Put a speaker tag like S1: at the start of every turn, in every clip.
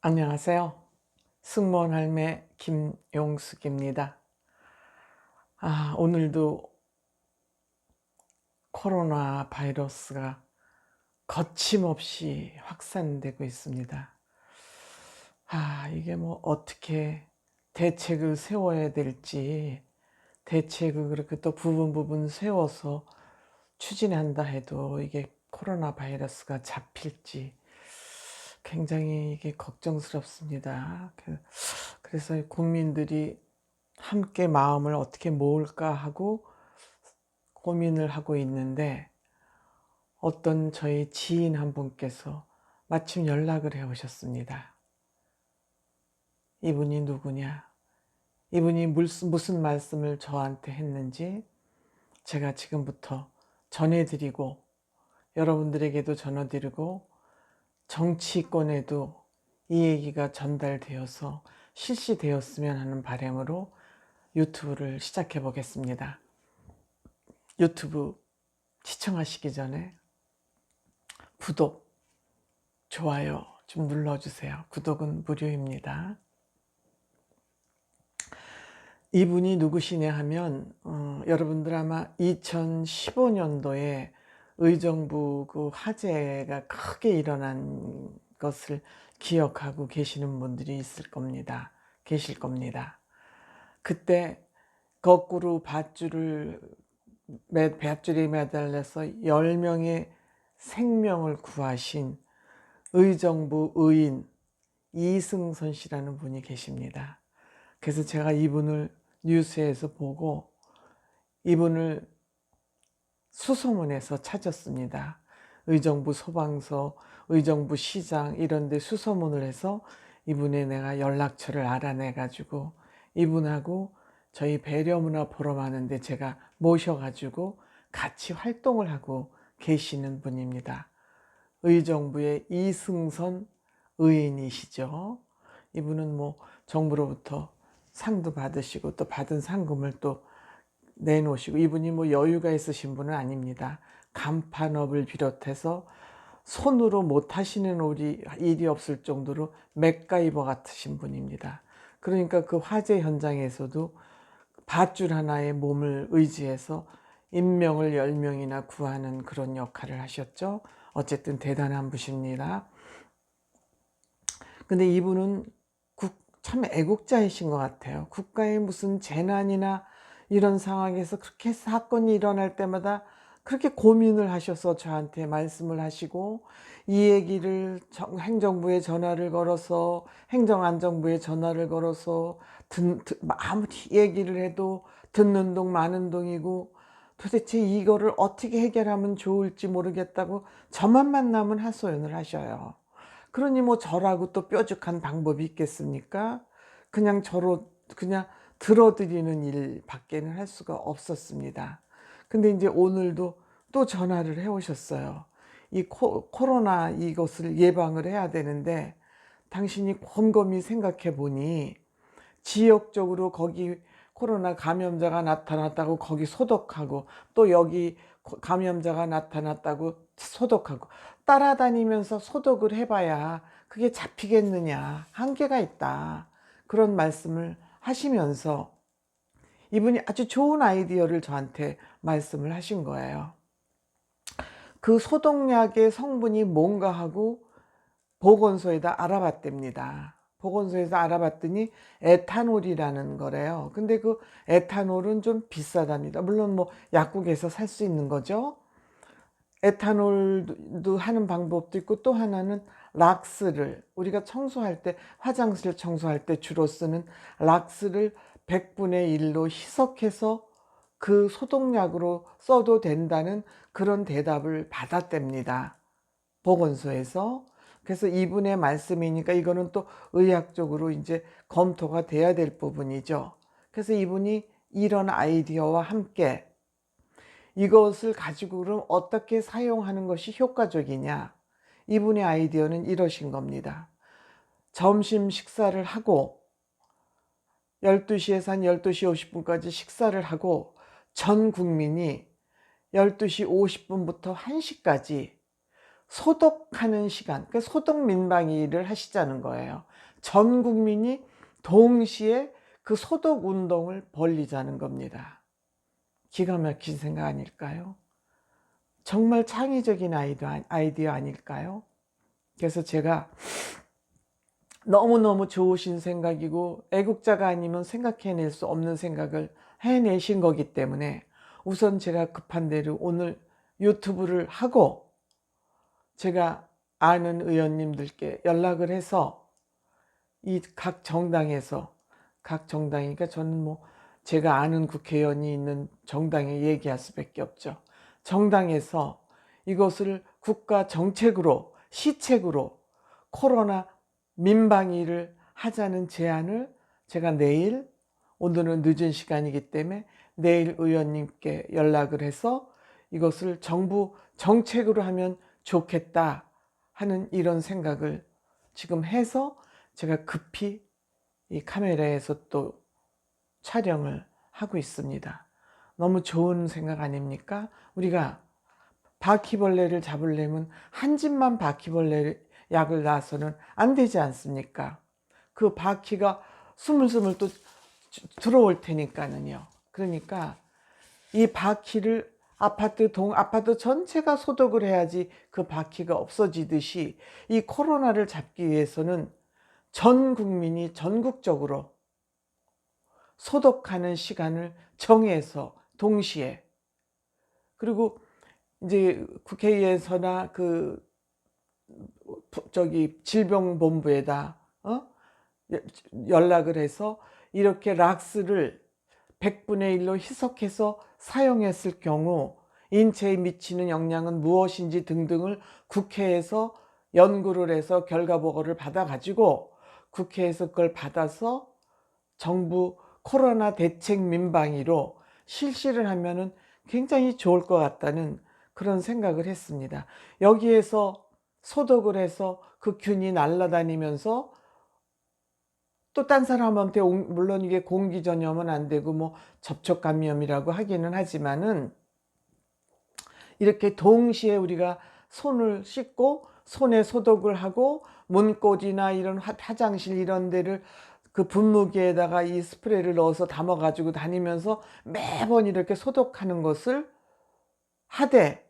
S1: 안녕하세요. 승무원 할매 김용숙입니다. 오늘도 코로나 바이러스가 거침없이 확산되고 있습니다. 이게 뭐 어떻게 대책을 세워야 될지, 대책을 그렇게 또 부분 세워서 추진한다 해도 이게 코로나 바이러스가 잡힐지 굉장히 이게 걱정스럽습니다. 그래서 국민들이 함께 마음을 어떻게 모을까 하고 고민을 하고 있는데, 어떤 저희 지인 한 분께서 마침 연락을 해 오셨습니다. 이분이 누구냐, 이분이 무슨 말씀을 저한테 했는지 제가 지금부터 전해드리고, 여러분들에게도 전해드리고, 정치권에도 이 얘기가 전달되어서 실시되었으면 하는 바람으로 유튜브를 시작해 보겠습니다. 유튜브 시청하시기 전에 구독, 좋아요 좀 눌러주세요. 구독은 무료입니다. 이분이 누구시냐 하면 여러분들 아마 2015년도에 의정부 그 화재가 크게 일어난 것을 기억하고 계시는 분들이 계실 겁니다. 그때 거꾸로 밧줄에 매달려서 10명의 생명을 구하신 의정부 의인 이승선 씨라는 분이 계십니다. 그래서 제가 이분을 뉴스에서 보고 이분을 수소문해서 찾았습니다. 의정부 소방서, 의정부 시장 이런 데 수소문을 해서 이분의 내가 연락처를 알아내 가지고 이분하고 저희 배려문화 보러 하는데 제가 모셔가지고 같이 활동을 하고 계시는 분입니다. 의정부의 이승선 의인이시죠. 이분은 뭐 정부로부터 상도 받으시고 또 받은 상금을 또 내놓으시고, 이분이 뭐 여유가 있으신 분은 아닙니다. 간판업을 비롯해서 손으로 못 하시는 일이 없을 정도로 맥가이버 같으신 분입니다. 그러니까 그 화재 현장에서도 밧줄 하나에 몸을 의지해서 인명을 10명이나 구하는 그런 역할을 하셨죠. 어쨌든 대단한 분이십니다. 근데 이분은 참 애국자이신 것 같아요. 국가의 무슨 재난이나 이런 상황에서 그렇게 사건이 일어날 때마다 그렇게 고민을 하셔서 저한테 말씀을 하시고, 이 얘기를 행정부에 전화를 걸어서, 행정안전부에 전화를 걸어서 아무리 얘기를 해도 듣는 동 마는 동이고, 도대체 이거를 어떻게 해결하면 좋을지 모르겠다고 저만 만나면 하소연을 하셔요. 그러니 뭐 저라고 또 뾰족한 방법이 있겠습니까? 그냥 들어드리는 일 밖에는 할 수가 없었습니다. 근데 이제 오늘도 또 전화를 해 오셨어요. 이 코로나 이것을 예방을 해야 되는데 당신이 곰곰이 생각해 보니 지역적으로 거기 코로나 감염자가 나타났다고 거기 소독하고, 또 여기 감염자가 나타났다고 소독하고, 따라다니면서 소독을 해봐야 그게 잡히겠느냐, 한계가 있다, 그런 말씀을 하시면서 이분이 아주 좋은 아이디어를 저한테 말씀을 하신 거예요. 그 소독약의 성분이 뭔가 하고 보건소에다 알아봤답니다. 보건소에서 알아봤더니 에탄올이라는 거래요. 근데 그 에탄올은 좀 비싸답니다. 물론 뭐 약국에서 살 수 있는 거죠. 에탄올도 하는 방법도 있고, 또 하나는 락스를, 우리가 청소할 때, 화장실 청소할 때 주로 쓰는 락스를 100분의 1로 희석해서 그 소독약으로 써도 된다는 그런 대답을 받았답니다, 보건소에서. 그래서 이분의 말씀이니까 이거는 또 의학적으로 이제 검토가 돼야 될 부분이죠. 그래서 이분이 이런 아이디어와 함께 이것을 가지고 그럼 어떻게 사용하는 것이 효과적이냐, 이분의 아이디어는 이러신 겁니다. 점심 식사를 하고 12시에서 한 12시 50분까지 식사를 하고 전 국민이 12시 50분부터 1시까지 소독하는 시간, 그 소독 민방위를 하시자는 거예요. 전 국민이 동시에 그 소독 운동을 벌리자는 겁니다. 기가 막힌 생각 아닐까요? 정말 창의적인 아이디어 아닐까요? 그래서 제가 너무너무 좋으신 생각이고 애국자가 아니면 생각해낼 수 없는 생각을 해내신 거기 때문에 우선 제가 급한 대로 오늘 유튜브를 하고 제가 아는 의원님들께 연락을 해서 이 각 정당이니까 저는 뭐 제가 아는 국회의원이 있는 정당에 얘기할 수밖에 없죠. 정당에서 이것을 국가 정책으로 시책으로 코로나 민방위를 하자는 제안을 제가 내일, 오늘은 늦은 시간이기 때문에 내일 의원님께 연락을 해서 이것을 정부 정책으로 하면 좋겠다 하는 이런 생각을 지금 해서 제가 급히 이 카메라에서 또 촬영을 하고 있습니다. 너무 좋은 생각 아닙니까? 우리가 바퀴벌레를 잡으려면 한 집만 바퀴벌레 약을 놔서는 안 되지 않습니까? 그 바퀴가 스물스물 또 들어올 테니까는요. 그러니까 이 바퀴를 아파트 전체가 소독을 해야지 그 바퀴가 없어지듯이 이 코로나를 잡기 위해서는 전 국민이 전국적으로 소독하는 시간을 정해서 동시에, 그리고 이제 국회에서나 그 질병본부에다 연락을 해서 이렇게 락스를 100분의 1로 희석해서 사용했을 경우 인체에 미치는 영향은 무엇인지 등등을 국회에서 연구를 해서 결과 보고를 받아 가지고 국회에서 그걸 받아서 정부 코로나 대책 민방위로 실시를 하면은 굉장히 좋을 것 같다는 그런 생각을 했습니다. 여기에서 소독을 해서 그 균이 날아다니면서 또 딴 사람한테, 물론 이게 공기 전염은 안 되고 뭐 접촉 감염이라고 하기는 하지만은 이렇게 동시에 우리가 손을 씻고 손에 소독을 하고 문고리나 이런 화장실 이런 데를 그 분무기에다가 이 스프레이를 넣어서 담아 가지고 다니면서 매번 이렇게 소독하는 것을 하되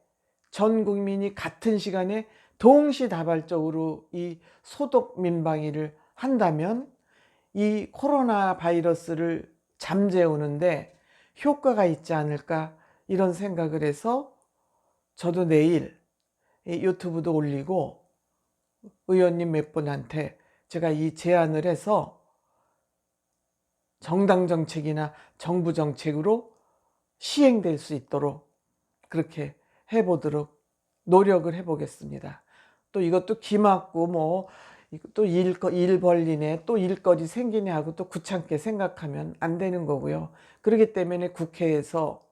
S1: 전 국민이 같은 시간에 동시다발적으로 이 소독 민방위를 한다면 이 코로나 바이러스를 잠재우는데 효과가 있지 않을까 이런 생각을 해서 저도 내일 유튜브도 올리고 의원님 몇 분한테 제가 이 제안을 해서 정당 정책이나 정부 정책으로 시행될 수 있도록 그렇게 해보도록 노력을 해보겠습니다. 또 이것도 기맞고 뭐 또 일 벌리네, 또 일거리 생기네 하고 또 귀찮게 생각하면 안 되는 거고요. 그렇기 때문에 국회에서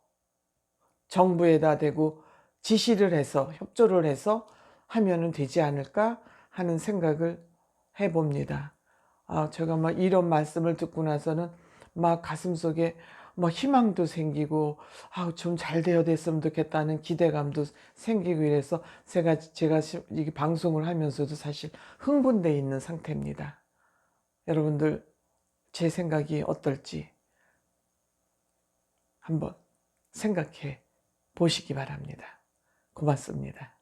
S1: 정부에다 대고 지시를 해서 협조를 해서 하면은 되지 않을까 하는 생각을 해봅니다. 제가 막 이런 말씀을 듣고 나서는 막 가슴속에 뭐 희망도 생기고 좀 잘 됐으면 좋겠다는 기대감도 생기고 이래서 제가 이 방송을 하면서도 사실 흥분돼 있는 상태입니다. 여러분들 제 생각이 어떨지 한번 생각해 보시기 바랍니다. 고맙습니다.